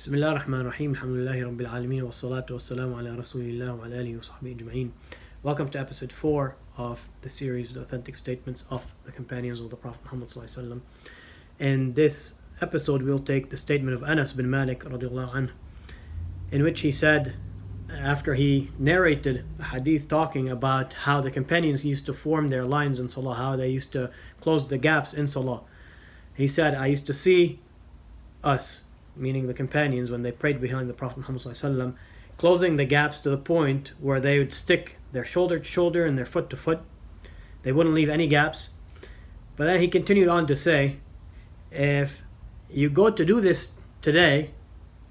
بسم الله الرحمن الرحيم. الحمد لله رب العالمين والصلاة والسلام على رسول الله وعلى آله وصحبه أجمعين. Welcome to episode 4 of the series, The Authentic Statements of the Companions of the Prophet Muhammad ﷺ. In this episode, we'll take the statement of Anas bin Malik radiallahu anhu, in which he said, after he narrated a hadith talking about how the companions used to form their lines in salah, how they used to close the gaps in salah. He said, I used to see us, meaning the companions, when they prayed behind the Prophet Muhammad ﷺ, closing the gaps to the point where they would stick their shoulder to shoulder and their foot to foot. They wouldn't leave any gaps. But then he continued on to say, if you go to do this today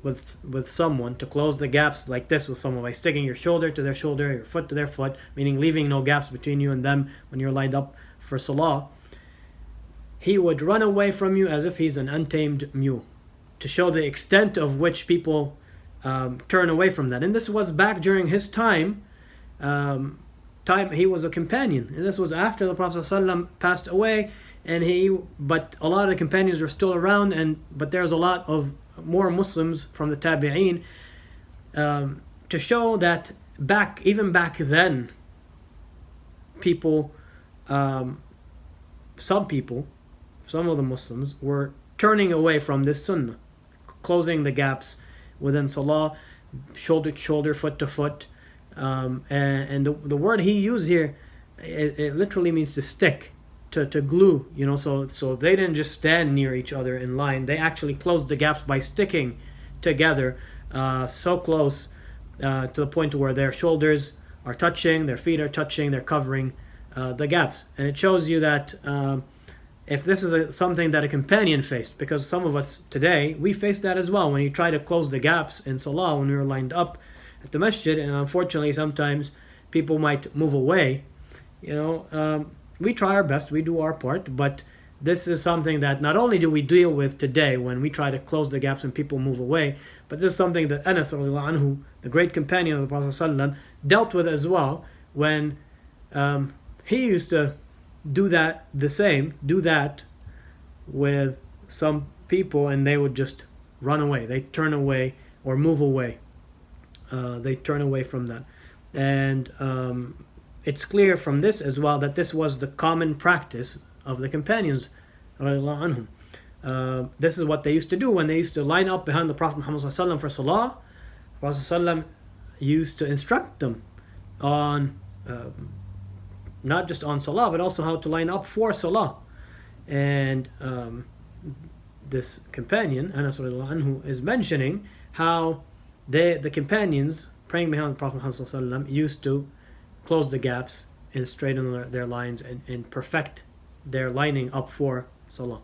with someone, to close the gaps like this with someone by sticking your shoulder to their shoulder, your foot to their foot, meaning leaving no gaps between you and them when you're lined up for salah, he would run away from you as if he's an untamed mule, to show the extent of which people turn away from that. And this was back during his time. He was a companion, and this was after the Prophet ﷺ passed away. But a lot of the companions were still around, but there's a lot of more Muslims from the Tabi'een, to show that even back then, some of the Muslims were turning away from this sunnah, closing the gaps within salah, shoulder to shoulder, foot to foot. And the word he used here, it literally means to stick, to glue, so they didn't just stand near each other in line. They actually closed the gaps by sticking together, so close to the point where their shoulders are touching, their feet are touching, they're covering the gaps. And it shows you that if this is something that a companion faced, because some of us today, we face that as well, when you try to close the gaps in salah when we were lined up at the masjid, and unfortunately sometimes people might move away. We try our best, we do our part, but this is something that not only do we deal with today when we try to close the gaps and people move away, but this is something that Anas radiallahu anhu, the great companion of the Prophet ﷺ, dealt with as well, when he used to do that with some people, and they would just run away. They turn away or move away. They turn away from that. And it's clear from this as well that this was the common practice of the companions radiallahu anhum. This is what they used to do when they used to line up behind the Prophet Muhammad ﷺ for salah. The Prophet ﷺ used to instruct them on not just on salah, but also how to line up for salah. And this companion, Anas radiallahu anhu, is mentioning how the companions praying behind the Prophet Muhammad used to close the gaps and straighten their lines and perfect their lining up for salah.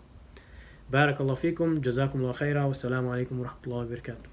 Barakallahu fikum, jazakumullah khaira, wassalamu alaikum wa rahmatullahi wa barakatuh.